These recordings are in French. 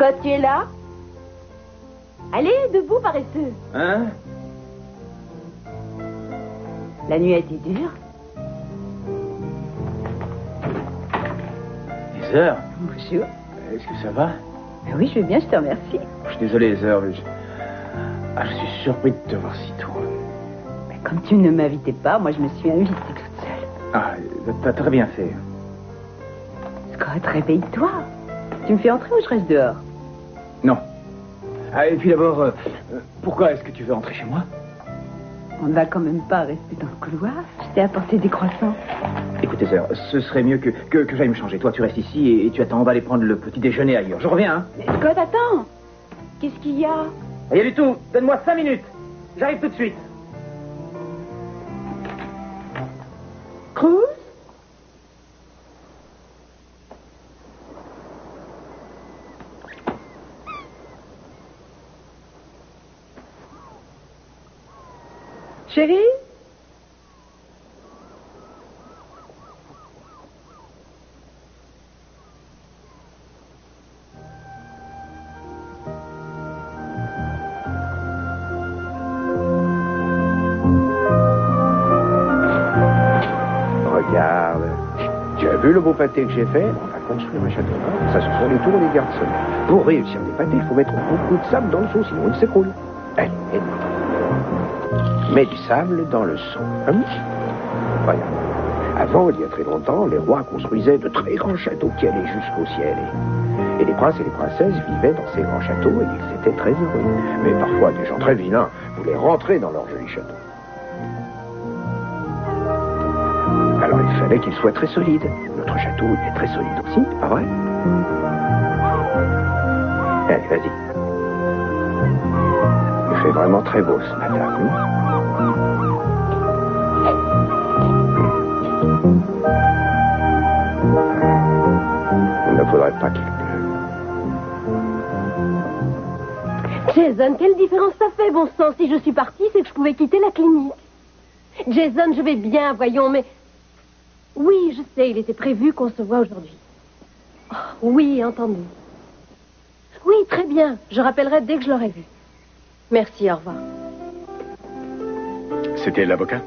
Scott, tu es là? Allez, debout, paresseux. Hein? La nuit a été dure. Les heures? Bonjour. Est-ce que ça va? Oui, je vais bien, je te remercie. Je suis désolé, les heures. Je suis surpris de te voir si tôt. Mais comme tu ne m'invitais pas, moi je me suis invitée toute seule. Ah, t'as très bien fait. Scott, réveille-toi. Tu me fais entrer ou je reste dehors? Non. Ah, et puis d'abord, pourquoi est-ce que tu veux entrer chez moi? On ne va quand même pas rester dans le couloir. Je t'ai apporté des croissants. Écoutez, sœur, ce serait mieux que j'aille me changer. Toi, tu restes ici et tu attends. On va aller prendre le petit déjeuner ailleurs. Je reviens, hein? Mais Scott, attends. Qu'est-ce qu'il y a? Rien du tout. Donne-moi 5 minutes. J'arrive tout de suite. Cruz? Chérie? Regarde. Tu as vu le beau pâté que j'ai fait? On va construire un château. Ça, ce sont les tours des garçons. Pour réussir des pâtés, il faut mettre beaucoup de sable dans le seau, sinon il s'écroule. Allez, aide-moi. Mets du sable dans le seau. Regarde. Avant, il y a très longtemps, les rois construisaient de très grands châteaux qui allaient jusqu'au ciel. Et les princes et les princesses vivaient dans ces grands châteaux et ils étaient très heureux. Mais parfois, des gens très vilains voulaient rentrer dans leur joli château. Alors il fallait qu'il soit très solide. Notre château il est très solide aussi, pas vrai? Allez, vas-y. Il fait vraiment très beau ce matin. Il ne faudrait pas qu'il pleuve. Jason, quelle différence ça fait, bon sang? Si je suis partie, c'est que je pouvais quitter la clinique. Jason, je vais bien, voyons, mais... Oui, je sais, il était prévu qu'on se voit aujourd'hui. Oh, oui, entendu. Oui, très bien. Je rappellerai dès que je l'aurai vu. Merci, au revoir. C'était l'avocat?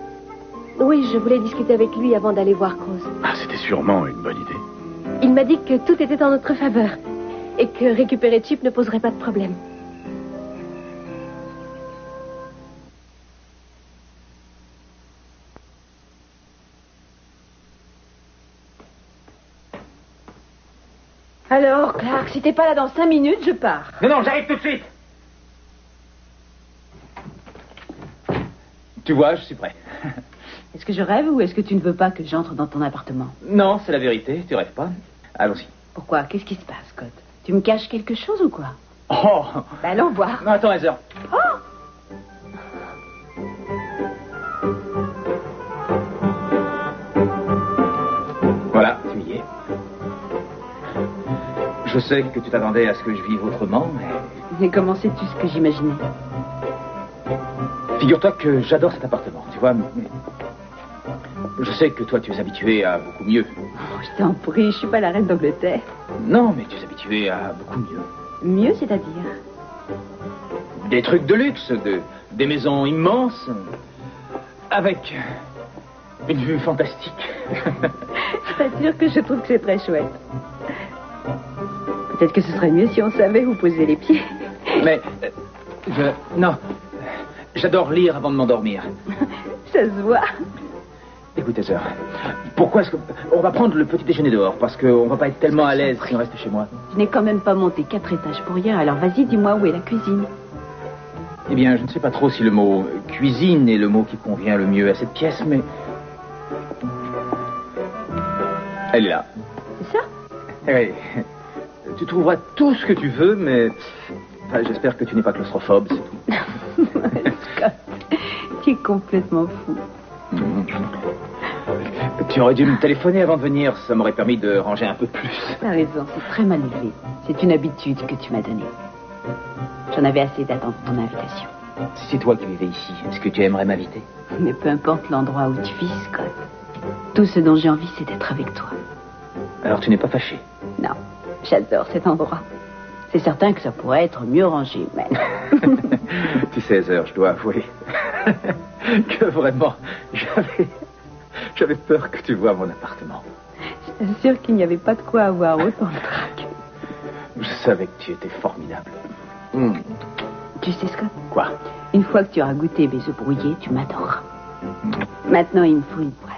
Oui, je voulais discuter avec lui avant d'aller voir Cruz. Ah, c'était sûrement une bonne idée. Il m'a dit que tout était en notre faveur et que récupérer Chip ne poserait pas de problème. Alors, Clark, si t'es pas là dans 5 minutes, je pars. Non, j'arrive tout de suite. Tu vois, je suis prêt. Est-ce que je rêve ou est-ce que tu ne veux pas que j'entre dans ton appartement? Non, c'est la vérité, tu rêves pas. Allons-y. Pourquoi? Qu'est-ce qui se passe, Scott? Tu me caches quelque chose ou quoi? Oh! Ben, allons voir. Non, attends, Heather. Oh! Voilà, tu y es. Je sais que tu t'attendais à ce que je vive autrement, Mais comment sais-tu ce que j'imaginais? figure-toi que j'adore cet appartement, tu vois, mais je sais que toi, tu es habitué à beaucoup mieux. Oh, je t'en prie, je suis pas la reine d'Angleterre. Non, mais tu es habitué à beaucoup mieux. Mieux, c'est-à-dire? Des trucs de luxe, des maisons immenses, avec une vue fantastique. Je t'assure que je trouve que c'est très chouette. Peut-être que ce serait mieux si on savait où poser les pieds. Mais, non, j'adore lire avant de m'endormir. Ça se voit. Écoute, Heather, pourquoi est-ce qu'on va prendre le petit déjeuner dehors? Parce qu'on va pas être tellement à l'aise si on reste chez moi. Je n'ai quand même pas monté 4 étages pour rien, alors vas-y, dis-moi où est la cuisine. Eh bien, je ne sais pas trop si le mot cuisine est le mot qui convient le mieux à cette pièce, mais... Elle est là. C'est ça? Oui. Tu trouveras tout ce que tu veux, mais... Enfin, j'espère que tu n'es pas claustrophobe, c'est tout. Scott, tu es complètement fou. Tu aurais dû me téléphoner avant de venir, ça m'aurait permis de ranger un peu plus. T'as raison, c'est très mal élevé. C'est une habitude que tu m'as donnée. J'en avais assez d'attendre ton invitation. Si c'est toi qui vivais ici, est-ce que tu aimerais m'inviter? Mais peu importe l'endroit où tu vis, Scott. Tout ce dont j'ai envie, c'est d'être avec toi. Alors tu n'es pas fâché? Non, j'adore cet endroit. C'est certain que ça pourrait être mieux rangé, mais... Tu sais, Heather, je dois avouer que vraiment, j'avais peur que tu vois mon appartement. Je t'assure qu'il n'y avait pas de quoi avoir autant de trac. Je savais que tu étais formidable. Tu sais, Scott? Quoi? Une fois que tu auras goûté mes œufs brouillés, tu m'adoreras. Maintenant, il me faut une poêle.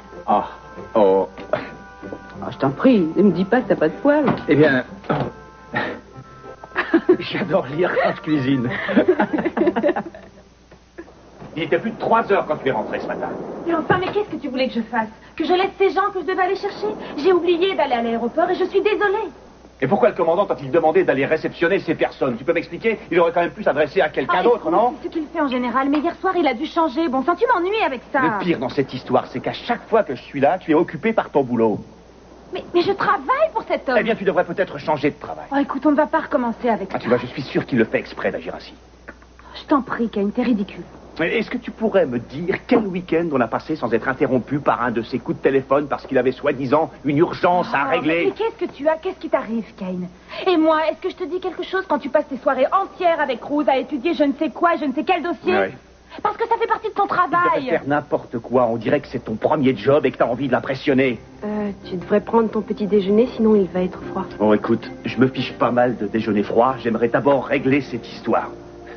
Oh, Je t'en prie, ne me dis pas que t'as pas de poêle. eh bien... J'adore lire quand je cuisine. Il était plus de 3 heures quand tu es rentré ce matin. Mais enfin, mais qu'est-ce que tu voulais que je fasse? Que je laisse ces gens que je devais aller chercher? J'ai oublié d'aller à l'aéroport et je suis désolée. Et pourquoi le commandant t'a-t-il demandé d'aller réceptionner ces personnes? Tu peux m'expliquer? Il aurait quand même pu s'adresser à quelqu'un d'autre, écoute, non? C'est ce qu'il fait en général, mais hier soir, il a dû changer. Bon sang, tu m'ennuies avec ça. Le pire dans cette histoire, c'est qu'à chaque fois que je suis là, tu es occupé par ton boulot. Mais je travaille pour cet homme. Eh bien, tu devrais peut-être changer de travail. Oh, écoute, on ne va pas recommencer avec ça. Tu vois, je suis sûr qu'il le fait exprès d'agir ainsi. Je t'en prie, Kane, t'es ridicule. Est-ce que tu pourrais me dire quel week-end on a passé sans être interrompu par un de ces coups de téléphone parce qu'il avait soi-disant une urgence à régler? Mais qu'est-ce que tu as? Qu'est-ce qui t'arrive, Kane? Et moi, est-ce que je te dis quelque chose quand tu passes tes soirées entières avec Rose à étudier je ne sais quoi, je ne sais quel dossier? Oui. Parce que ça fait partie de ton Tu devrais travail. faire n'importe quoi. On dirait que c'est ton premier job et que t'as envie de l'impressionner. Tu devrais prendre ton petit déjeuner, sinon il va être froid. Bon, écoute, je me fiche pas mal de déjeuner froid. J'aimerais d'abord régler cette histoire.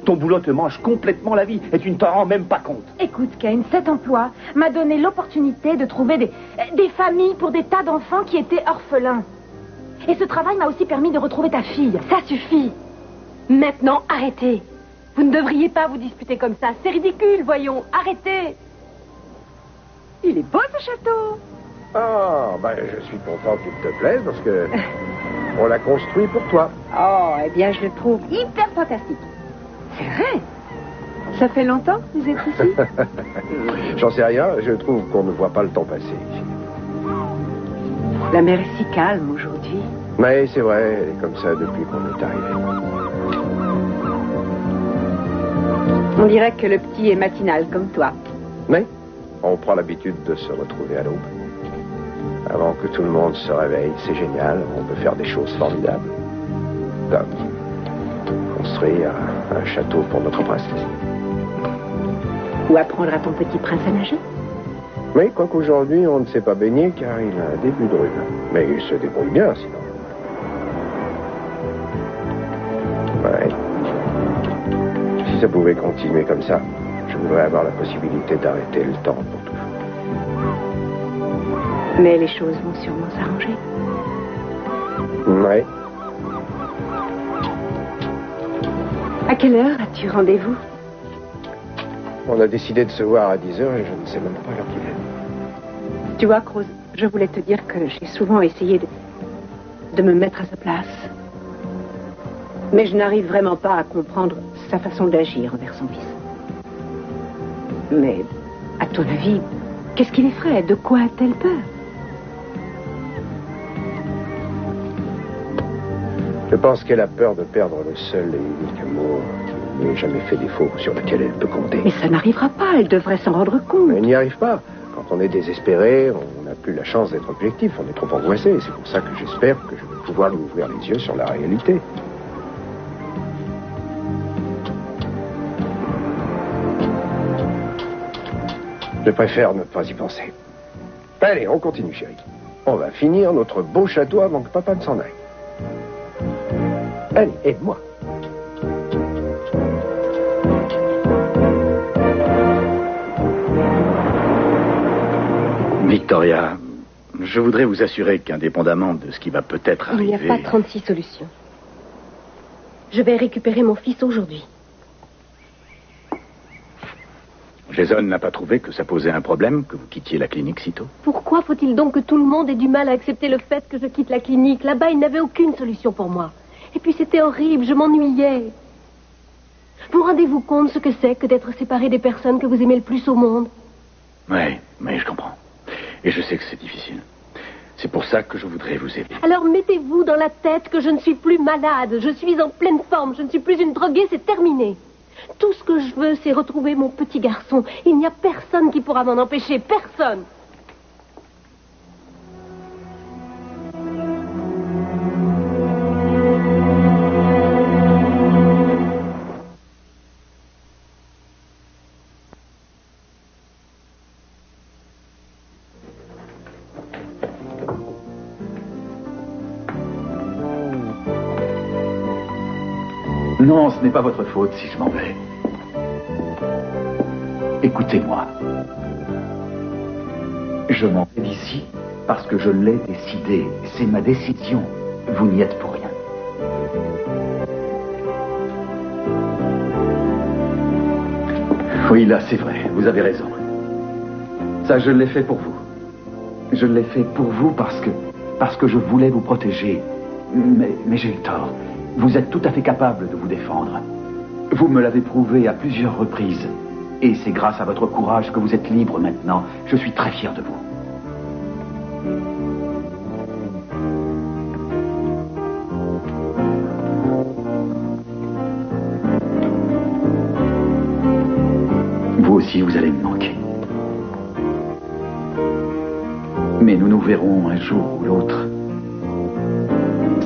Ton boulot te mange complètement la vie et tu ne t'en rends même pas compte. Écoute, Kane, cet emploi m'a donné l'opportunité de trouver des familles pour des tas d'enfants qui étaient orphelins. Et ce travail m'a aussi permis de retrouver ta fille. Ça suffit. Maintenant, arrêtez. Vous ne devriez pas vous disputer comme ça. C'est ridicule, voyons. Arrêtez. Il est beau, ce château. Je suis content qu'il te plaise parce que on l'a construit pour toi. Oh, eh bien, je le trouve hyper fantastique. C'est vrai. Ça fait longtemps que vous êtes ici? J'en sais rien, je trouve qu'on ne voit pas le temps passer ici. La mer est si calme aujourd'hui. Mais c'est vrai, elle est comme ça depuis qu'on est arrivé. On dirait que le petit est matinal comme toi. Mais on prend l'habitude de se retrouver à l'aube. Avant que tout le monde se réveille, c'est génial, on peut faire des choses formidables. Comme construire un château pour notre princesse. Ou apprendre à ton petit prince à nager. Mais quoiqu'aujourd'hui, on ne sait pas baigner car il a un début de rhume. Mais il se débrouille bien, sinon. Ouais. Si ça pouvait continuer comme ça, je voudrais avoir la possibilité d'arrêter le temps pour toujours. Mais les choses vont sûrement s'arranger. Ouais. À quelle heure as-tu rendez-vous? On a décidé de se voir à 10h et je ne sais même pas l'heure qu'il est. Tu vois, Rose, je voulais te dire que j'ai souvent essayé de me mettre à sa place. Mais je n'arrive vraiment pas à comprendre sa façon d'agir envers son fils. Mais, à ton avis, qu'est-ce qui l'effraie? De quoi a-t-elle peur? Je pense qu'elle a peur de perdre le seul et unique amour qui n'ait jamais fait défaut, sur lequel elle peut compter. Mais ça n'arrivera pas, elle devrait s'en rendre compte. Mais elle n'y arrive pas. Quand on est désespéré, on n'a plus la chance d'être objectif, on est trop angoissé. C'est pour ça que j'espère que je vais pouvoir lui ouvrir les yeux sur la réalité. Je préfère ne pas y penser. Allez, on continue, chérie. On va finir notre beau château avant que papa ne s'en aille. Allez, aide-moi. Victoria, je voudrais vous assurer qu'indépendamment de ce qui va peut-être Il arriver... n'y a pas 36 solutions. Je vais récupérer mon fils aujourd'hui. Jason n'a pas trouvé que ça posait un problème que vous quittiez la clinique si tôt? Pourquoi faut-il donc que tout le monde ait du mal à accepter le fait que je quitte la clinique? Là-bas, il n'avait aucune solution pour moi. Et puis c'était horrible, je m'ennuyais. Vous rendez-vous compte ce que c'est que d'être séparé des personnes que vous aimez le plus au monde? Oui, mais je comprends. Et je sais que c'est difficile. C'est pour ça que je voudrais vous aider. Alors mettez-vous dans la tête que je ne suis plus malade. Je suis en pleine forme. Je ne suis plus une droguée, c'est terminé. Tout ce que je veux, c'est retrouver mon petit garçon. Il n'y a personne qui pourra m'en empêcher. Personne. Non, ce n'est pas votre faute si je m'en vais. Écoutez-moi. Je m'en vais d'ici parce que je l'ai décidé. C'est ma décision. Vous n'y êtes pour rien. Oui, là, c'est vrai. Vous avez raison. Ça, je l'ai fait pour vous. Je l'ai fait pour vous parce que je voulais vous protéger. Mais j'ai eu tort. Vous êtes tout à fait capable de vous défendre. Vous me l'avez prouvé à plusieurs reprises. Et c'est grâce à votre courage que vous êtes libre maintenant. Je suis très fier de vous. Vous aussi, vous allez me manquer. Mais nous nous verrons un jour ou l'autre.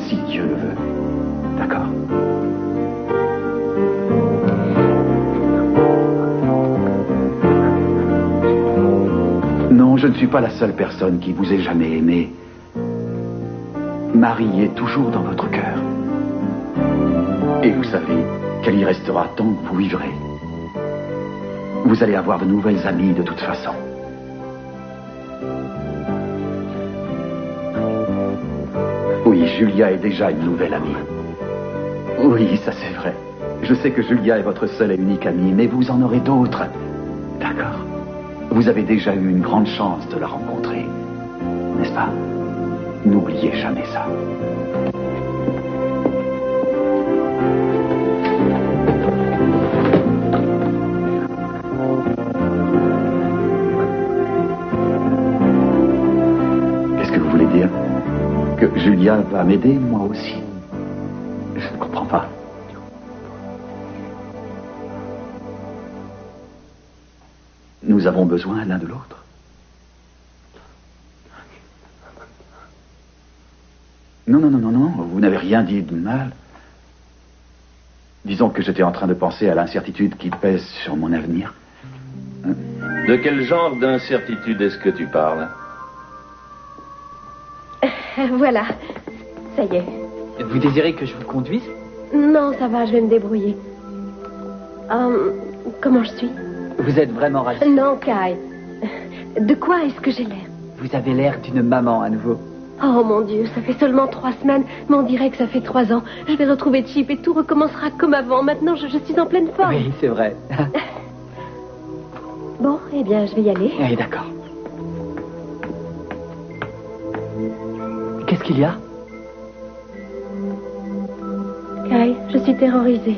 Si Dieu le veut. D'accord? Non, je ne suis pas la seule personne qui vous ait jamais aimé. Marie est toujours dans votre cœur. Et vous savez qu'elle y restera tant que vous vivrez. Vous allez avoir de nouvelles amies de toute façon. Oui, Julia est déjà une nouvelle amie. Oui, ça c'est vrai. Je sais que Julia est votre seule et unique amie, mais vous en aurez d'autres. D'accord. Vous avez déjà eu une grande chance de la rencontrer. N'est-ce pas? N'oubliez jamais ça. Qu'est-ce que vous voulez dire? Que Julia va m'aider, moi aussi? Je ne comprends pas. Nous avons besoin l'un de l'autre. Non, vous n'avez rien dit de mal. Disons que j'étais en train de penser à l'incertitude qui pèse sur mon avenir. De quel genre d'incertitude est-ce que tu parles? Voilà, ça y est. Vous désirez que je vous conduise? Non, ça va, je vais me débrouiller. Comment je suis? Vous êtes vraiment ravie. Non, Kai. De quoi est-ce que j'ai l'air? Vous avez l'air d'une maman à nouveau. Oh mon Dieu, ça fait seulement 3 semaines, mais on dirait que ça fait 3 ans. Je vais retrouver Chip et tout recommencera comme avant. Maintenant, je suis en pleine forme. Oui, c'est vrai. Bon, eh bien, je vais y aller. Oui, d'accord. Qu'est-ce qu'il y a? Kai, je suis terrorisée.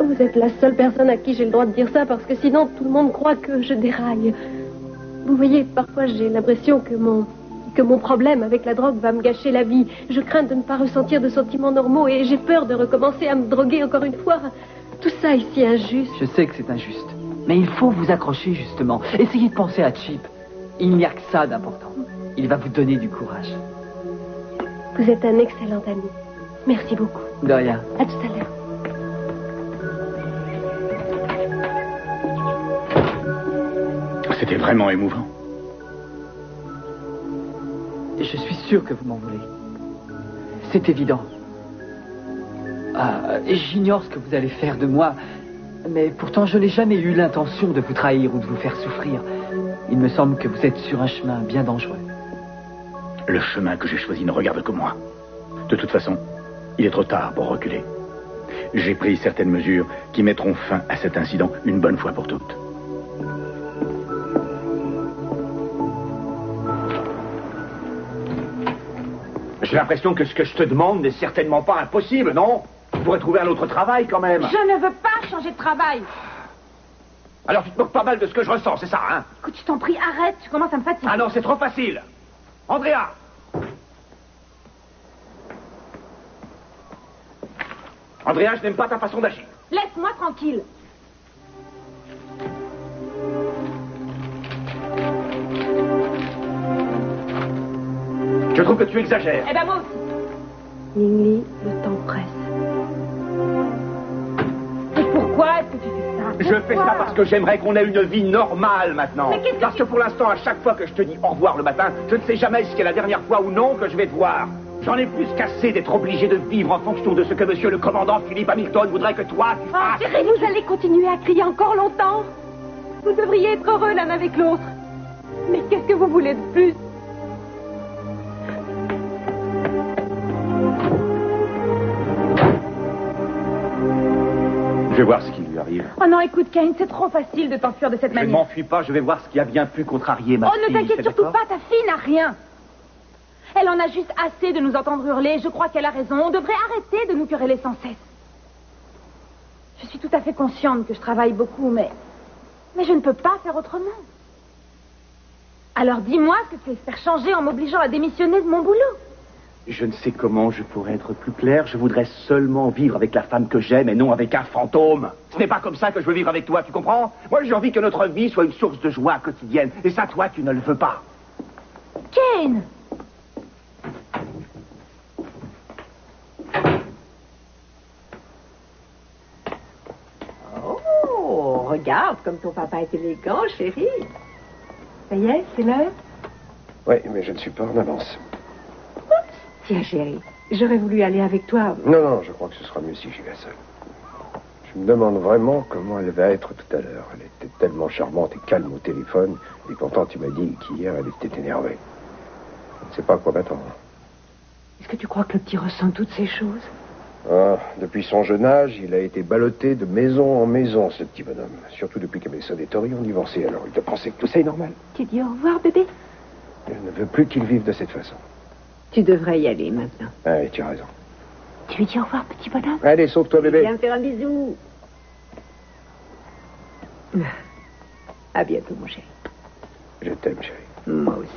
Vous êtes la seule personne à qui j'ai le droit de dire ça, parce que sinon, tout le monde croit que je déraille. Vous voyez, parfois, j'ai l'impression que mon problème avec la drogue va me gâcher la vie. Je crains de ne pas ressentir de sentiments normaux et j'ai peur de recommencer à me droguer encore une fois. Tout ça ici est injuste. Je sais que c'est injuste. Mais il faut vous accrocher, justement. Essayez de penser à Chip. Il n'y a que ça d'important. Il va vous donner du courage. Vous êtes un excellent ami. Merci beaucoup. De rien. À tout à l'heure. C'était vraiment émouvant. Je suis sûr que vous m'en voulez. C'est évident. J'ignore ce que vous allez faire de moi, mais pourtant je n'ai jamais eu l'intention de vous trahir ou de vous faire souffrir. Il me semble que vous êtes sur un chemin bien dangereux. Le chemin que j'ai choisi ne regarde que moi. De toute façon, il est trop tard pour reculer. J'ai pris certaines mesures qui mettront fin à cet incident une bonne fois pour toutes. J'ai l'impression que ce que je te demande n'est certainement pas impossible, non? Tu pourrais trouver un autre travail quand même. Je ne veux pas changer de travail. Alors tu te moques pas mal de ce que je ressens, c'est ça, hein? Écoute, je t'en prie, arrête, tu commences à me fatiguer. Ah non, c'est trop facile. Andrea! Andrea, je n'aime pas ta façon d'agir. Laisse-moi tranquille. Je trouve que tu exagères. Eh ben moi aussi. Lingli, le temps presse. Et pourquoi est-ce que tu fais ça? Je fais ça parce que j'aimerais qu'on ait une vie normale maintenant. Mais qu'est-ce que Parce que pour l'instant, à chaque fois que je te dis au revoir le matin, je ne sais jamais si c'est la dernière fois ou non que je vais te voir. J'en ai plus qu'assez d'être obligé de vivre en fonction de ce que monsieur le commandant Philippe Hamilton voudrait que toi, tu fasses. Chérie, vous allez continuer à crier encore longtemps. Vous devriez être heureux l'un avec l'autre. Mais qu'est-ce que vous voulez de plus? Je vais voir ce qui lui arrive. Oh non, écoute, Kane, c'est trop facile de t'enfuir de cette Je ne manière. m'enfuis pas, je vais voir ce qui a bien pu contrarier ma fille. Oh, ne t'inquiète c'est surtout d'accord? pas, ta fille n'a rien. Elle en a juste assez de nous entendre hurler. Je crois qu'elle a raison. On devrait arrêter de nous quereller sans cesse. Je suis tout à fait consciente que je travaille beaucoup, mais je ne peux pas faire autrement. Alors dis-moi ce que tu espères changer en m'obligeant à démissionner de mon boulot. Je ne sais comment je pourrais être plus clair. Je voudrais seulement vivre avec la femme que j'aime et non avec un fantôme. Ce n'est pas comme ça que je veux vivre avec toi, tu comprends? Moi, j'ai envie que notre vie soit une source de joie quotidienne. Et ça, toi, tu ne le veux pas. Kane! Oh, regarde comme ton papa est élégant, chérie. Ça y est, c'est l'heure? Oui, mais je ne suis pas en avance. Tiens, chérie, j'aurais voulu aller avec toi. Non, je crois que ce sera mieux si j'y vais seul. Je me demande vraiment comment elle va être tout à l'heure. Elle était tellement charmante et calme au téléphone, et pourtant tu m'as dit qu'hier elle était énervée. Je ne sais pas à quoi m'attendre. Est-ce que tu crois que le petit ressent toutes ces choses? Ah, depuis son jeune âge, il a été ballotté de maison en maison, ce petit bonhomme. Surtout depuis que Mason et Tori ont divorcé. Alors il doit penser que tout ça est normal. Tu dis au revoir, bébé? Je ne veux plus qu'il vive de cette façon. Tu devrais y aller maintenant. Ah oui, tu as raison. Tu lui dis au revoir, petit bonhomme? Allez, sauve-toi, bébé. Viens me faire un bisou. À bientôt, mon chéri. Je t'aime, chérie. Moi aussi.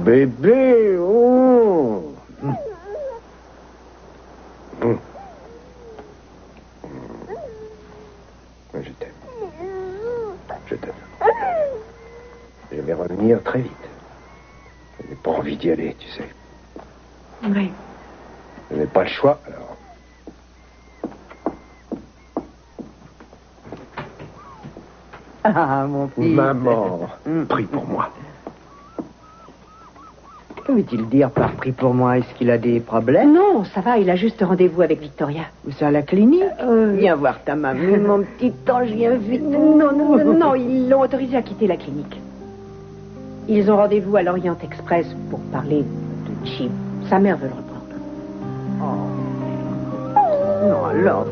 Bébé, oh. Je t'aime. Je t'aime. Je vais revenir très vite. Je n'ai pas envie d'y aller, tu sais. Oui. Je n'ai pas le choix, alors. Ah, mon fils. Maman, prie pour moi. Que veut-il dire par pris pour moi? Est-ce qu'il a des problèmes? Non, ça va, il a juste rendez-vous avec Victoria. Où ça, à la clinique? Viens voir ta mamie, mon petit ange, viens vite. Non, ils l'ont autorisé à quitter la clinique. Ils ont rendez-vous à l'Orient Express pour parler de Chip. Sa mère veut le reprendre. Non, alors...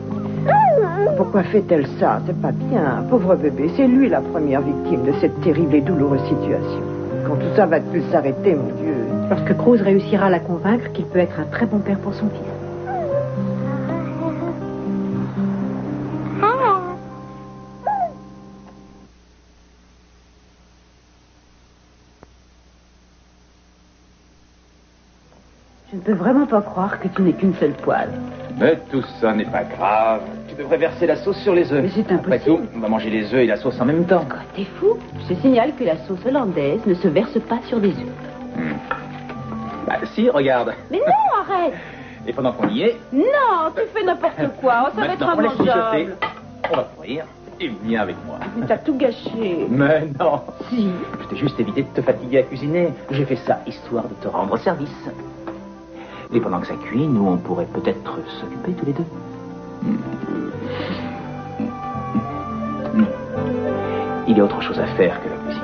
Pourquoi fait-elle ça? C'est pas bien. Pauvre bébé, c'est lui la première victime de cette terrible et douloureuse situation. Quand tout ça va-t-il s'arrêter, mon Dieu? Lorsque Cruz réussira à la convaincre qu'il peut être un très bon père pour son fils. Je ne peux vraiment pas croire que tu n'aies qu'une seule poêle. Mais tout ça n'est pas grave. Tu devrais verser la sauce sur les œufs. Mais c'est impossible. Après tout, on va manger les œufs et la sauce en même temps. Quoi, t'es fou? Je signale que la sauce hollandaise ne se verse pas sur des œufs. Bah si, regarde. Mais non, arrête. Et pendant qu'on y est... Non, tu fais n'importe quoi. Ça va être Maintenant, on laisse immangeable. mijoter. On va courir. Et viens avec moi. Mais t'as tout gâché. Mais non. Si. Je t'ai juste évité de te fatiguer à cuisiner. J'ai fait ça histoire de te rendre service. Et pendant que ça cuit, nous, on pourrait peut-être s'occuper tous les deux. Il y a autre chose à faire que la cuisine.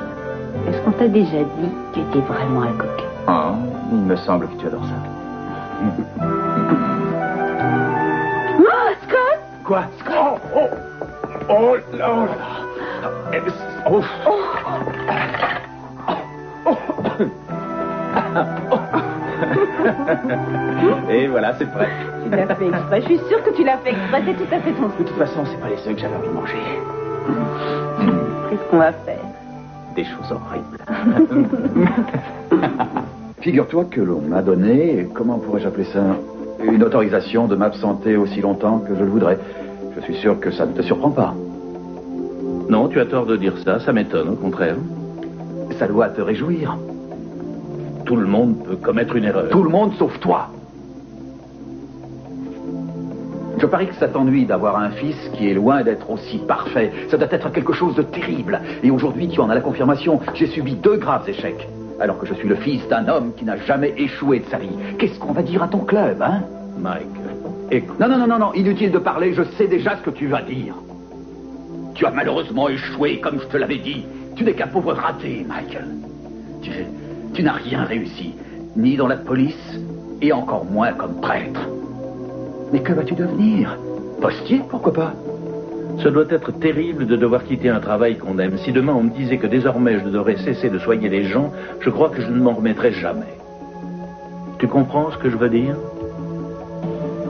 Est-ce qu'on t'a déjà dit que tu étais vraiment un coq? Ah, il me semble que tu adores ça. Oh, Scott! Quoi? Oh là là. Et voilà, c'est prêt. Tu l'as fait exprès. Je suis sûre que tu l'as fait exprès. C'est tout à fait ton De toute façon, c'est pas les œufs que j'avais envie de manger. Qu'est-ce qu'on va faire? Des choses horribles. Figure-toi que l'on m'a donné, comment pourrais-je appeler ça, une autorisation de m'absenter aussi longtemps que je le voudrais. Je suis sûr que ça ne te surprend pas. Non, tu as tort de dire ça, ça m'étonne, au contraire. Ça doit te réjouir. Tout le monde peut commettre une erreur. Tout le monde sauf toi. Je parie que ça t'ennuie d'avoir un fils qui est loin d'être aussi parfait. Ça doit être quelque chose de terrible. Et aujourd'hui, tu en as la confirmation. J'ai subi 2 graves échecs. alors que je suis le fils d'un homme qui n'a jamais échoué de sa vie. Qu'est-ce qu'on va dire à ton club, hein? Mike, écoute. Non, inutile de parler, je sais déjà ce que tu vas dire. Tu as malheureusement échoué, comme je te l'avais dit. Tu n'es qu'un pauvre raté, Michael. Tu n'as rien réussi, ni dans la police, et encore moins comme prêtre. Mais que vas-tu devenir? Postier, pourquoi pas? Ce doit être terrible de devoir quitter un travail qu'on aime. Si demain on me disait que désormais je devrais cesser de soigner les gens, je crois que je ne m'en remettrai jamais. Tu comprends ce que je veux dire?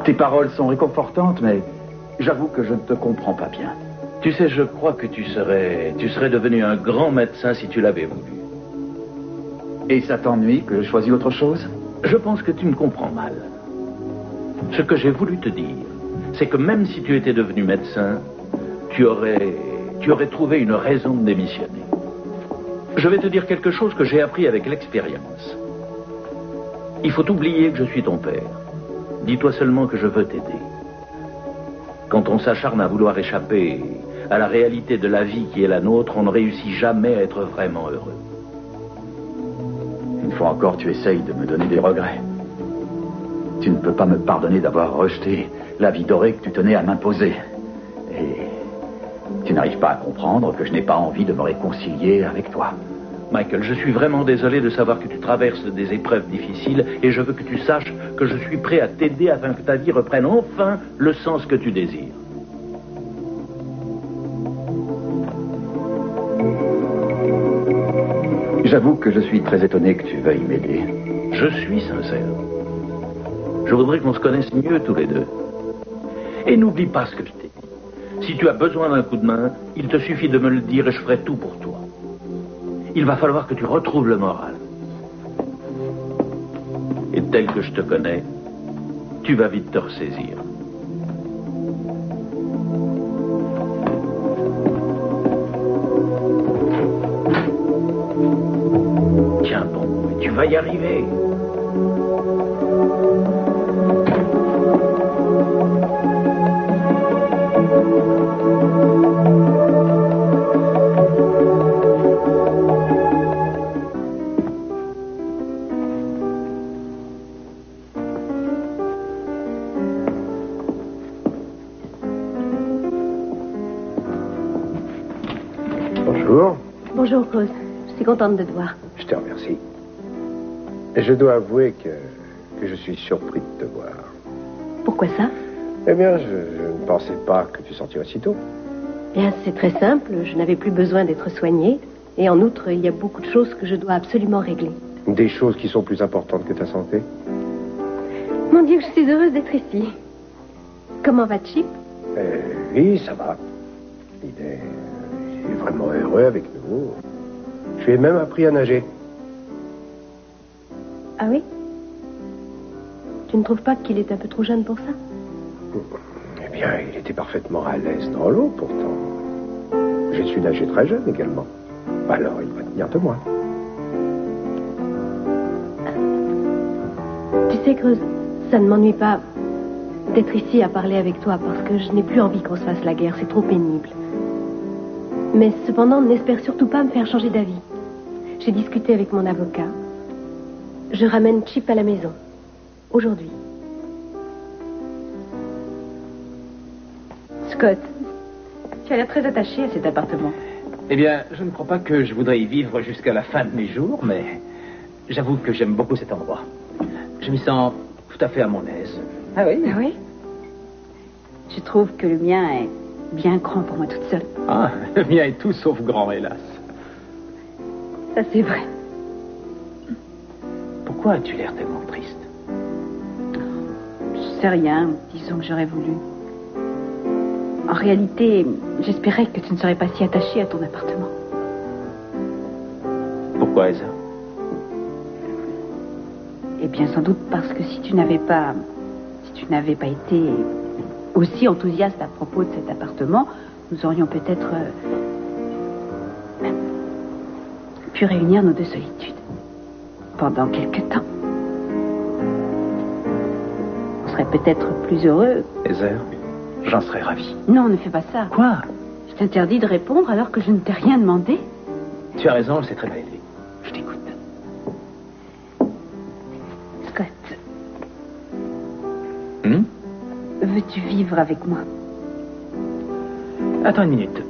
Tes paroles sont réconfortantes, mais j'avoue que je ne te comprends pas bien. Tu sais, je crois que tu serais devenu un grand médecin si tu l'avais voulu. Et ça t'ennuie que je choisis autre chose? Je pense que tu me comprends mal. Ce que j'ai voulu te dire, c'est que même si tu étais devenu médecin, tu aurais trouvé une raison de démissionner. Je vais te dire quelque chose que j'ai appris avec l'expérience. Il faut oublier que je suis ton père. Dis-toi seulement que je veux t'aider. Quand on s'acharne à vouloir échapper à la réalité de la vie qui est la nôtre, on ne réussit jamais à être vraiment heureux. Une fois encore, tu essayes de me donner des regrets. Tu ne peux pas me pardonner d'avoir rejeté la vie dorée que tu tenais à m'imposer. Et tu n'arrives pas à comprendre que je n'ai pas envie de me réconcilier avec toi. Michael, je suis vraiment désolé de savoir que tu traverses des épreuves difficiles et je veux que tu saches que je suis prêt à t'aider afin que ta vie reprenne enfin le sens que tu désires. J'avoue que je suis très étonné que tu veuilles m'aider. Je suis sincère. Je voudrais qu'on se connaisse mieux tous les deux. Et n'oublie pas ce que je t'ai dit. Si tu as besoin d'un coup de main, il te suffit de me le dire et je ferai tout pour toi. Il va falloir que tu retrouves le moral. Et tel que je te connais, tu vas vite te ressaisir. Tiens bon, tu vas y arriver. Bonjour. Bonjour, Rose. Je suis contente de te voir. Je te remercie. Et je dois avouer que je suis surpris de te voir. Pourquoi ça? Eh bien, je ne pensais pas que tu sortirais si tôt. Bien, c'est très simple. Je n'avais plus besoin d'être soignée. Et en outre, il y a beaucoup de choses que je dois absolument régler. Des choses qui sont plus importantes que ta santé? Mon Dieu, je suis heureuse d'être ici. Comment va Chip? Oui, ça va. Il est vraiment heureux avec nous. Je lui ai même appris à nager. Ah oui? Tu ne trouves pas qu'il est un peu trop jeune pour ça? Eh bien, il était parfaitement à l'aise dans l'eau, pourtant. J'ai su nager très jeune également. Alors, il va tenir de moi. Tu sais, Creuse, ça ne m'ennuie pas d'être ici à parler avec toi parce que je n'ai plus envie qu'on se fasse la guerre. C'est trop pénible. Mais cependant, n'espère surtout pas me faire changer d'avis. J'ai discuté avec mon avocat. Je ramène Chip à la maison. Aujourd'hui. Scott, tu as l'air très attaché à cet appartement. Eh bien, je ne crois pas que je voudrais y vivre jusqu'à la fin de mes jours, mais j'avoue que j'aime beaucoup cet endroit. Je m'y sens tout à fait à mon aise. Ah oui? Ah oui? Je trouve que le mien est bien grand pour moi toute seule. Ah, le mien est tout sauf grand, hélas. Ça, c'est vrai. Pourquoi as-tu l'air tellement triste? Je sais rien, disons que j'aurais voulu. En réalité, j'espérais que tu ne serais pas si attaché à ton appartement. Pourquoi, Esa? Eh bien, sans doute parce que si tu n'avais pas été aussi enthousiaste à propos de cet appartement, nous aurions peut-être pu réunir nos deux solitudes pendant quelque temps. On serait peut-être plus heureux. Heather, j'en serais ravi. Non, ne fais pas ça. Quoi? Je t'interdis de répondre alors que je ne t'ai rien demandé. Tu as raison, c'est très belle. Je t'écoute. veux-tu vivre avec moi? Attends une minute.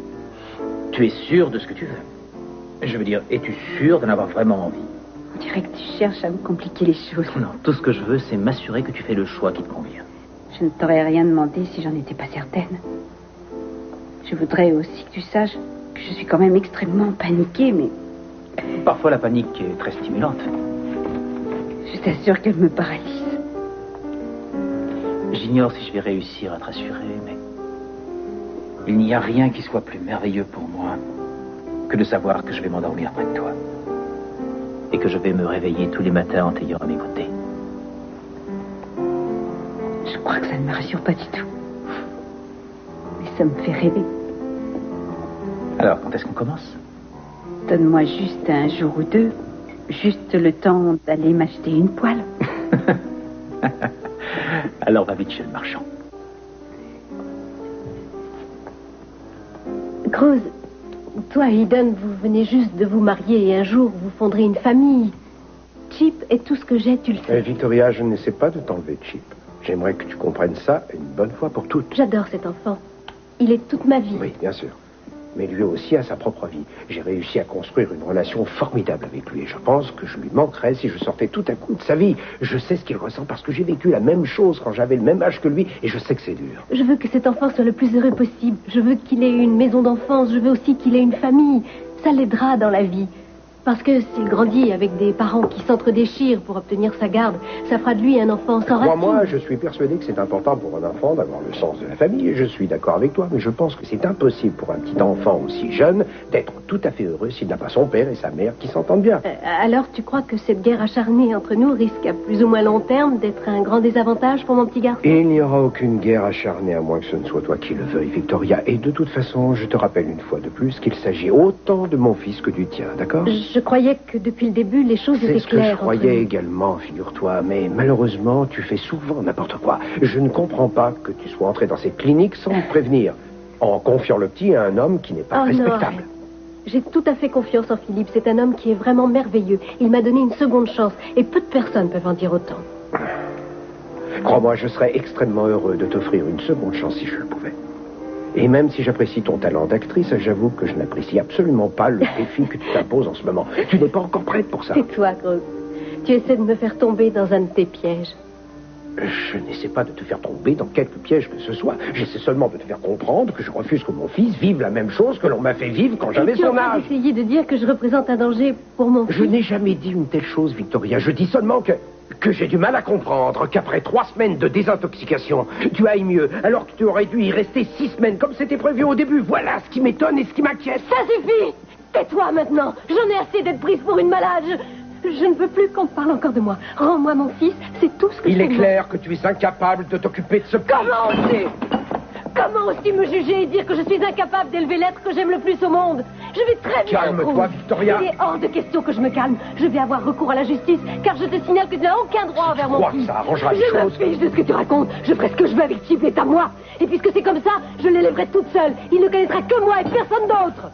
Tu es sûr de ce que tu veux? Je veux dire, es-tu sûr d'en avoir vraiment envie? On dirait que tu cherches à me compliquer les choses. Non, tout ce que je veux, c'est m'assurer que tu fais le choix qui te convient. Je ne t'aurais rien demandé si j'en étais pas certaine. Je voudrais aussi que tu saches que je suis quand même extrêmement paniquée, mais... Parfois, la panique est très stimulante. Je t'assure qu'elle me paralyse. J'ignore si je vais réussir à te rassurer, mais... il n'y a rien qui soit plus merveilleux pour moi que de savoir que je vais m'endormir près de toi. Et que je vais me réveiller tous les matins en t'ayant à mes côtés. Je crois que ça ne me rassure pas du tout. Mais ça me fait rêver. Alors, quand est-ce qu'on commence? Donne-moi juste un jour ou deux. Juste le temps d'aller m'acheter une poêle. Alors, va vite chez le marchand. Cruz, toi et Eden, vous venez juste de vous marier et un jour, vous fonderez une famille. Chip est tout ce que j'ai, tu le sais. Victoria, je n'essaie pas de t'enlever Chip. J'aimerais que tu comprennes ça une bonne fois pour toutes. J'adore cet enfant. Il est toute ma vie. Oui, bien sûr. Mais lui aussi a sa propre vie. J'ai réussi à construire une relation formidable avec lui et je pense que je lui manquerais si je sortais tout à coup de sa vie. Je sais ce qu'il ressent parce que j'ai vécu la même chose quand j'avais le même âge que lui et je sais que c'est dur. Je veux que cet enfant soit le plus heureux possible. Je veux qu'il ait une maison d'enfance. Je veux aussi qu'il ait une famille. Ça l'aidera dans la vie. Parce que s'il grandit avec des parents qui s'entre-déchirent pour obtenir sa garde, ça fera de lui un enfant sans racines. Moi, je suis persuadé que c'est important pour un enfant d'avoir le sens de la famille. Et je suis d'accord avec toi, mais je pense que c'est impossible pour un petit enfant aussi jeune d'être tout à fait heureux s'il n'a pas son père et sa mère qui s'entendent bien. Alors, tu crois que cette guerre acharnée entre nous risque à plus ou moins long terme d'être un grand désavantage pour mon petit garçon? Il n'y aura aucune guerre acharnée à moins que ce ne soit toi qui le veuille, Victoria. Et de toute façon, je te rappelle une fois de plus qu'il s'agit autant de mon fils que du tien, d'accord? Je croyais que depuis le début, les choses étaient claires. C'est ce que je croyais également, figure-toi. Mais malheureusement, tu fais souvent n'importe quoi. Je ne comprends pas que tu sois entré dans cette clinique sans me prévenir, en confiant le petit à un homme qui n'est pas respectable. Non, j'ai tout à fait confiance en Philippe. C'est un homme qui est vraiment merveilleux. Il m'a donné une seconde chance. Et peu de personnes peuvent en dire autant. Crois-moi, je serais extrêmement heureux de t'offrir une seconde chance si je le pouvais. Et même si j'apprécie ton talent d'actrice, j'avoue que je n'apprécie absolument pas le défi que tu t'imposes en ce moment. Tu n'es pas encore prête pour ça. Et toi, Cruz, tu essaies de me faire tomber dans un de tes pièges. Je n'essaie pas de te faire tomber dans quelque piège que ce soit. J'essaie seulement de te faire comprendre que je refuse que mon fils vive la même chose que l'on m'a fait vivre quand j'avais son âge. Tu as essayé de dire que je représente un danger pour mon fils. Je n'ai jamais dit une telle chose, Victoria. Je dis seulement que j'ai du mal à comprendre qu'après 3 semaines de désintoxication, tu ailles mieux, alors que tu aurais dû y rester 6 semaines comme c'était prévu au début. Voilà ce qui m'étonne et ce qui m'inquiète. Ça suffit! Tais-toi maintenant! J'en ai assez d'être prise pour une malade. Je ne veux plus qu'on parle encore de moi. Rends-moi mon fils, c'est tout ce que Il est clair que tu es incapable de t'occuper de ce... Comment aussi me juger et dire que je suis incapable d'élever l'être que j'aime le plus au monde? Je vais très bien. Calme-toi, Victoria. Il est hors de question que je me calme. Je vais avoir recours à la justice, car je te signale que tu n'as aucun droit envers mon fils. Que ça arrangera les choses. choses. Je me fiche de ce que tu racontes. Je ferai ce que je veux avec Chip, il est à moi. Et puisque c'est comme ça, je l'élèverai toute seule. Il ne connaîtra que moi et personne d'autre.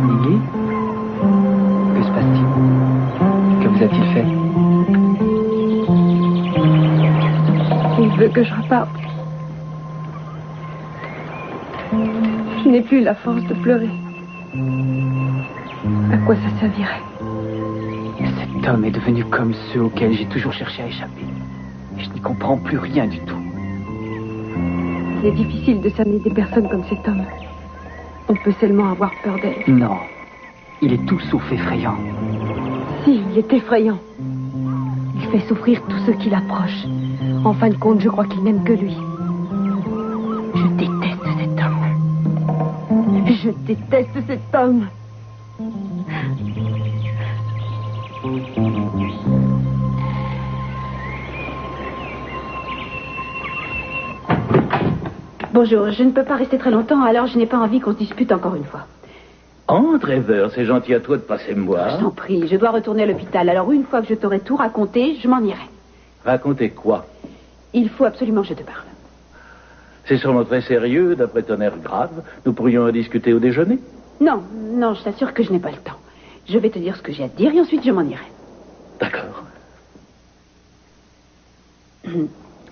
Lily, que se passe-t-il? Que vous a-t-il fait? Il veut que je reparte. Je n'ai plus la force de pleurer. À quoi ça servirait? Cet homme est devenu comme ceux auxquels j'ai toujours cherché à échapper. Je n'y comprends plus rien du tout. C'est difficile de cerner des personnes comme cet homme. On peut seulement avoir peur d'elle. Non, il est tout sauf effrayant. Si, il est effrayant. Il fait souffrir tous ceux qui l'approchent. En fin de compte, je crois qu'il n'aime que lui. Je déteste cet homme. Je déteste cet homme. Bonjour, je ne peux pas rester très longtemps, alors je n'ai pas envie qu'on se dispute encore une fois. Entre, Ever, c'est gentil à toi de passer me voir. Je t'en prie, je dois retourner à l'hôpital, alors une fois que je t'aurai tout raconté, je m'en irai. Racontez quoi? Il faut absolument que je te parle. C'est sûrement très sérieux, d'après ton air grave. Nous pourrions en discuter au déjeuner. Non, je t'assure que je n'ai pas le temps. Je vais te dire ce que j'ai à te dire et ensuite je m'en irai. D'accord.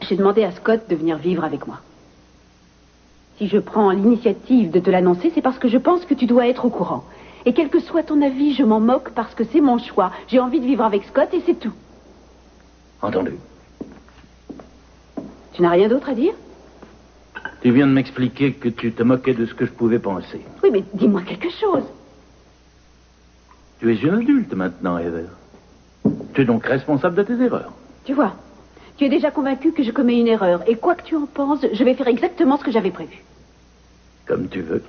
J'ai demandé à Scott de venir vivre avec moi. Si je prends l'initiative de te l'annoncer, c'est parce que je pense que tu dois être au courant. Et quel que soit ton avis, je m'en moque parce que c'est mon choix. J'ai envie de vivre avec Scott et c'est tout. Entendu. Tu n'as rien d'autre à dire? Tu viens de m'expliquer que tu te moquais de ce que je pouvais penser. Oui, mais dis-moi quelque chose. Tu es une adulte maintenant, Heather. Tu es donc responsable de tes erreurs. Tu vois, tu es déjà convaincu que je commets une erreur. Et quoi que tu en penses, je vais faire exactement ce que j'avais prévu. Comme tu veux.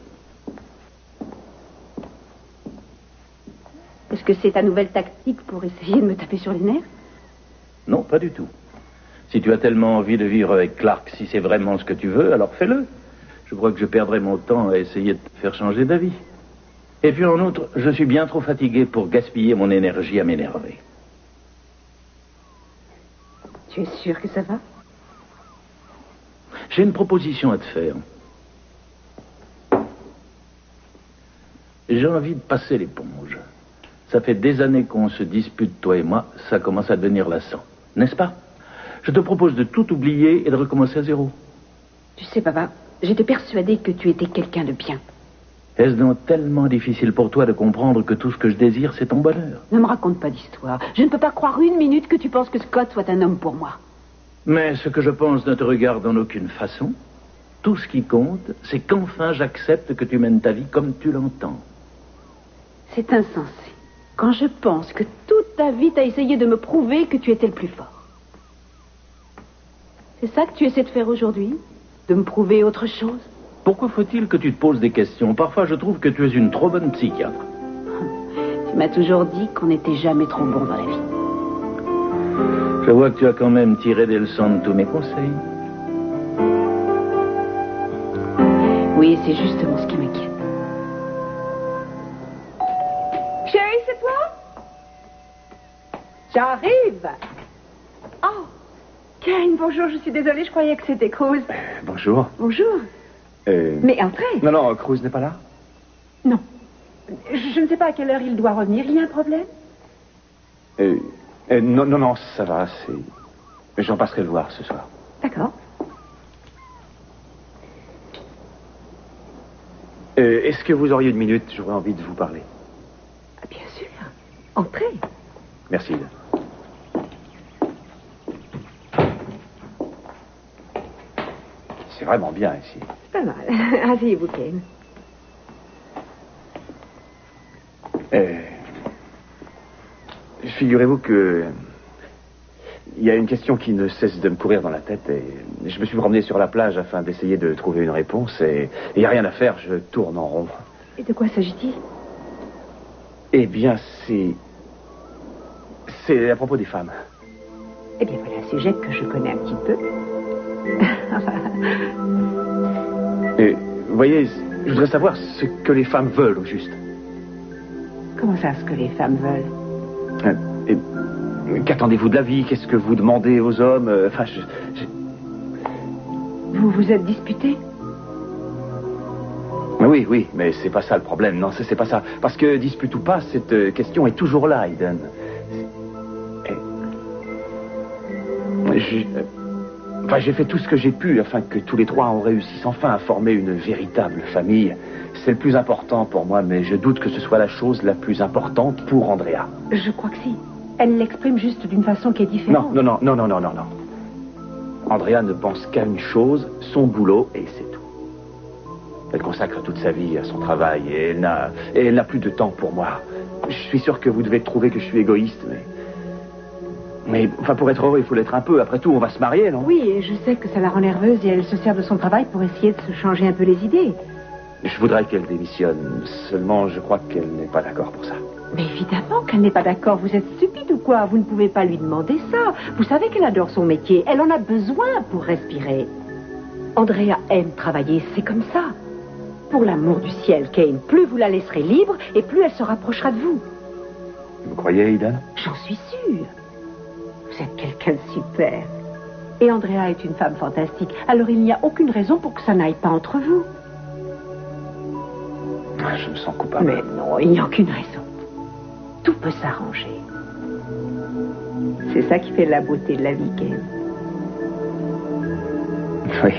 Est-ce que c'est ta nouvelle tactique pour essayer de me taper sur les nerfs? Non, pas du tout. Si tu as tellement envie de vivre avec Clark, si c'est vraiment ce que tu veux, alors fais-le. Je crois que je perdrai mon temps à essayer de te faire changer d'avis. Et puis en outre, je suis bien trop fatigué pour gaspiller mon énergie à m'énerver. Tu es sûr que ça va? J'ai une proposition à te faire. J'ai envie de passer l'éponge. Ça fait des années qu'on se dispute, toi et moi. Ça commence à devenir lassant. N'est-ce pas? Je te propose de tout oublier et de recommencer à zéro. Tu sais, papa, j'étais persuadée que tu étais quelqu'un de bien. Est-ce donc tellement difficile pour toi de comprendre que tout ce que je désire, c'est ton bonheur? Ne me raconte pas d'histoire. Je ne peux pas croire une minute que tu penses que Scott soit un homme pour moi. Mais ce que je pense ne te regarde en aucune façon. Tout ce qui compte, c'est qu'enfin j'accepte que tu mènes ta vie comme tu l'entends. C'est insensé. Quand je pense que toute ta vie t'as essayé de me prouver que tu étais le plus fort. C'est ça que tu essaies de faire aujourd'hui? De me prouver autre chose? Pourquoi faut-il que tu te poses des questions? Parfois, je trouve que tu es une trop bonne psychiatre. Tu m'as toujours dit qu'on n'était jamais trop bon dans la vie. Je vois que tu as quand même tiré des leçons de tous mes conseils. Oui, c'est justement ce qui m'inquiète. Chérie, c'est toi? J'arrive. Oh, Kane, bonjour, je suis désolée, je croyais que c'était Cruz. Bonjour. Bonjour. Mais entrez. Non, Cruz n'est pas là? Non. Je ne sais pas à quelle heure il doit revenir. Il y a un problème? Non, ça va, j'en passerai le voir ce soir. D'accord. Est-ce que vous auriez une minute? J'aurais envie de vous parler. Bien sûr. Entrez. Merci. C'est vraiment bien ici. Pas mal. Asseyez-vous, Kane. Figurez-vous que... Il y a une question qui ne cesse de me courir dans la tête et je me suis promené sur la plage afin d'essayer de trouver une réponse et il n'y a rien à faire, je tourne en rond. Et de quoi s'agit-il? Eh bien, c'est à propos des femmes. Eh bien, voilà un sujet que je connais un petit peu. Vous voyez, je voudrais savoir ce que les femmes veulent au juste. Comment ça, ce que les femmes veulent? Qu'attendez-vous de la vie? Qu'est-ce que vous demandez aux hommes? Vous vous êtes disputés? Oui, mais c'est pas ça le problème. Non, c'est pas ça. Parce que, dispute ou pas, cette question est toujours là, Eden. J'ai fait tout ce que j'ai pu afin que tous les trois on réussisse enfin à former une véritable famille. C'est le plus important pour moi, mais je doute que ce soit la chose la plus importante pour Andrea. Je crois que si. Elle l'exprime juste d'une façon qui est différente. Non. Andrea ne pense qu'à une chose, son boulot, et c'est tout. Elle consacre toute sa vie à son travail et elle n'a plus de temps pour moi. Je suis sûr que vous devez trouver que je suis égoïste, mais pour être heureux, il faut l'être un peu. Après tout, on va se marier, non? Oui, et je sais que ça la rend nerveuse et elle se sert de son travail pour essayer de se changer un peu les idées. Je voudrais qu'elle démissionne. Seulement, je crois qu'elle n'est pas d'accord pour ça. Mais évidemment qu'elle n'est pas d'accord. Vous êtes stupide ou quoi? Vous ne pouvez pas lui demander ça. Vous savez qu'elle adore son métier. Elle en a besoin pour respirer. Andrea aime travailler, c'est comme ça. Pour l'amour du ciel, Kane, plus vous la laisserez libre et plus elle se rapprochera de vous. Vous croyez, Eden? J'en suis sûre. Vous vous êtes quelqu'un de super. Et Andrea est une femme fantastique. Alors il n'y a aucune raison pour que ça n'aille pas entre vous. Je me sens coupable. Mais non, il n'y a aucune raison. Tout peut s'arranger. C'est ça qui fait la beauté de la vie, Ken. Oui.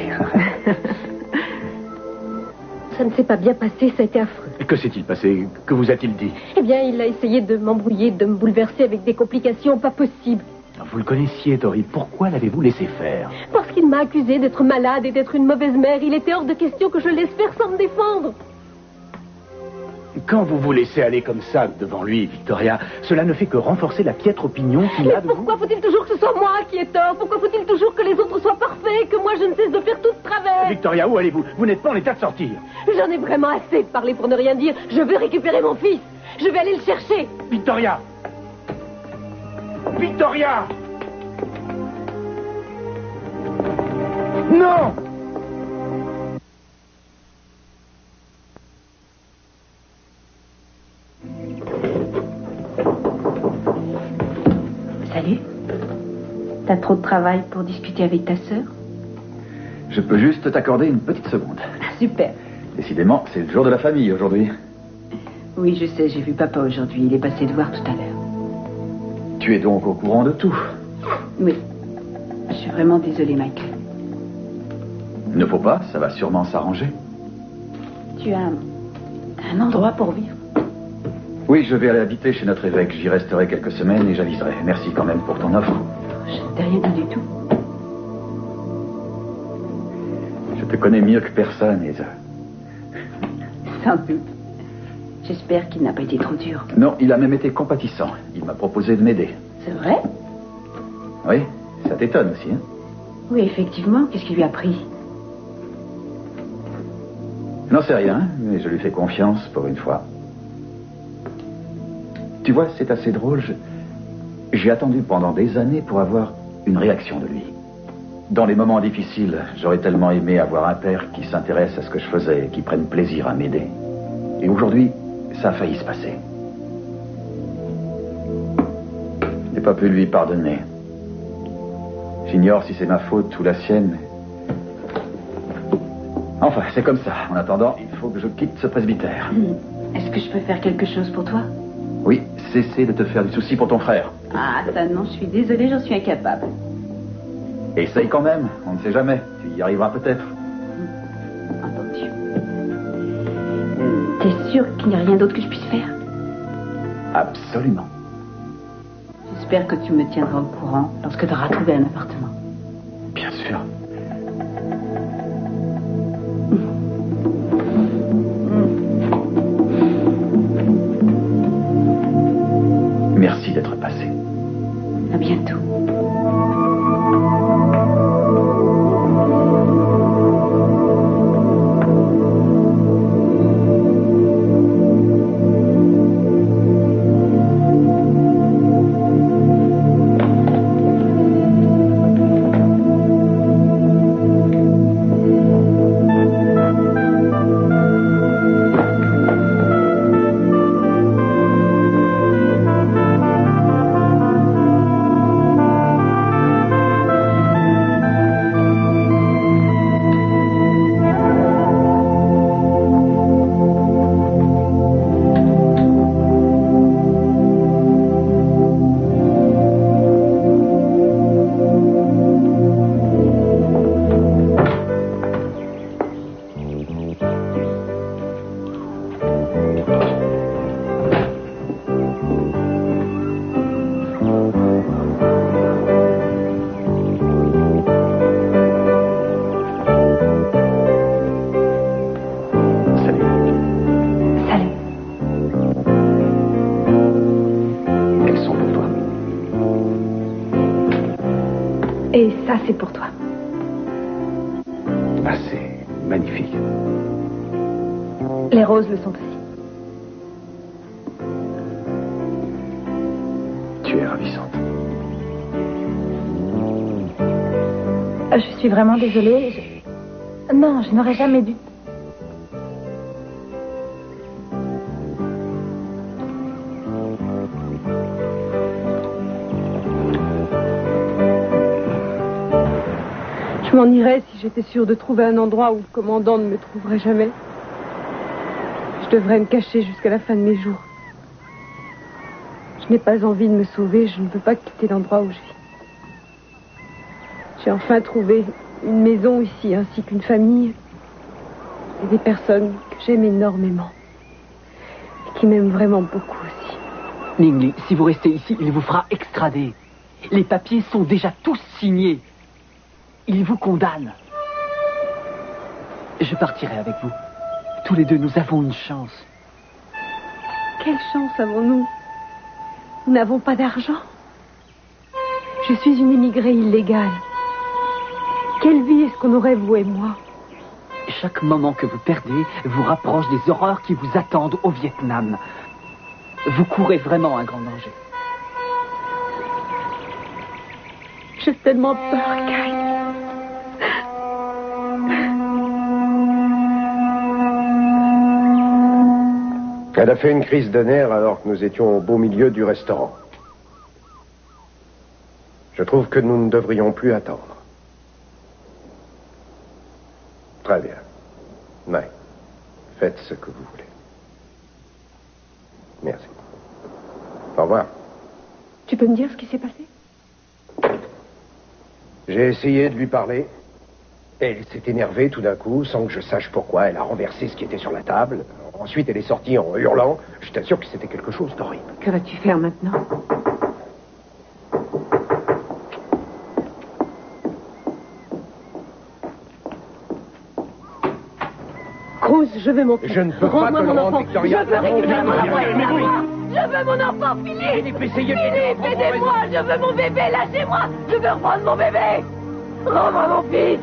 Ça ne s'est pas bien passé, ça a été affreux. Et que s'est-il passé? Que vous a-t-il dit? Eh bien, il a essayé de m'embrouiller, de me bouleverser avec des complications pas possibles. Vous le connaissiez, Tori. Pourquoi l'avez-vous laissé faire? Parce qu'il m'a accusé d'être malade et d'être une mauvaise mère. Il était hors de question que je le laisse faire sans me défendre. Quand vous vous laissez aller comme ça devant lui, Victoria, cela ne fait que renforcer la piètre opinion qu'il a de vous. Pourquoi faut-il toujours que ce soit moi qui ai tort? Pourquoi faut-il toujours que les autres soient parfaits, que moi je ne cesse de faire tout de travers? Victoria, où allez-vous? Vous n'êtes pas en état de sortir. J'en ai vraiment assez de parler pour ne rien dire. Je veux récupérer mon fils. Je vais aller le chercher. Victoria! Victoria! Non! Salut. T'as trop de travail pour discuter avec ta sœur? Je peux juste t'accorder une petite seconde. Ah, super. Décidément, c'est le jour de la famille aujourd'hui. Oui, je sais, j'ai vu papa aujourd'hui. Il est passé te voir tout à l'heure. Tu es donc au courant de tout? Oui. Je suis vraiment désolée, Michael. Ne faut pas, ça va sûrement s'arranger. Tu as un endroit pour vivre? Oui, je vais aller habiter chez notre évêque. J'y resterai quelques semaines et j'aviserai. Merci quand même pour ton offre. Je ne t'ai rien dit du tout. Je te connais mieux que personne, Esa. Sans doute. J'espère qu'il n'a pas été trop dur. Non, il a même été compatissant. Il m'a proposé de m'aider. C'est vrai? Oui, ça t'étonne aussi, hein? Oui, effectivement. Qu'est-ce qu'il lui a pris? Je n'en sais rien, mais je lui fais confiance pour une fois. Tu vois, c'est assez drôle. J'ai attendu pendant des années pour avoir une réaction de lui. Dans les moments difficiles, j'aurais tellement aimé avoir un père qui s'intéresse à ce que je faisais et qui prenne plaisir à m'aider. Et aujourd'hui, ça a failli se passer. Je n'ai pas pu lui pardonner. J'ignore si c'est ma faute ou la sienne. Enfin, c'est comme ça. En attendant, il faut que je quitte ce presbytère. Est-ce que je peux faire quelque chose pour toi? Oui, cessez de te faire du souci pour ton frère. Ah, ça non, je suis désolée, j'en suis incapable. Essaye quand même, on ne sait jamais. Tu y arriveras peut-être. Entendu. T'es sûr qu'il n'y a rien d'autre que je puisse faire? Absolument. J'espère que tu me tiendras au courant lorsque tu auras trouvé un appartement. Bien sûr. Merci d'être passé. À bientôt. Et ça, c'est pour toi. Ah, c'est magnifique. Les roses le sont aussi. Tu es ravissante. Je suis vraiment désolée. Non, je n'aurais jamais dû. Je m'en irais si j'étais sûre de trouver un endroit où le commandant ne me trouverait jamais. Je devrais me cacher jusqu'à la fin de mes jours. Je n'ai pas envie de me sauver, je ne veux pas quitter l'endroit où je vis. J'ai enfin trouvé une maison ici, ainsi qu'une famille. Et des personnes que j'aime énormément. Et qui m'aiment vraiment beaucoup aussi. Ning, si vous restez ici, il vous fera extrader. Les papiers sont déjà tous signés. Il vous condamne. Je partirai avec vous. Tous les deux, nous avons une chance. Quelle chance avons-nous? Nous n'avons pas d'argent. Je suis une immigrée illégale. Quelle vie est-ce qu'on aurait, vous et moi? Chaque moment que vous perdez vous rapproche des horreurs qui vous attendent au Vietnam. Vous courez vraiment un grand danger. J'ai tellement peur, Kyle. Elle a fait une crise de nerfs alors que nous étions au beau milieu du restaurant. Je trouve que nous ne devrions plus attendre. Très bien. Mais, faites ce que vous voulez. Merci. Au revoir. Tu peux me dire ce qui s'est passé? J'ai essayé de lui parler. Elle s'est énervée tout d'un coup, sans que je sache pourquoi. Elle a renversé ce qui était sur la table. Ensuite, elle est sortie en hurlant. Je t'assure que c'était quelque chose d'horrible. Que vas-tu faire maintenant? Cruz, je veux mon fils. Je ne peux pas Rends-moi te le mon rendre, enfant. Victoria. Je veux récupérer mon enfant. Mais oui. Je veux mon enfant, Philippe. Philippe, aidez-moi. Je veux mon bébé. Lâchez-moi. Je veux reprendre mon bébé. Rends-moi mon fils.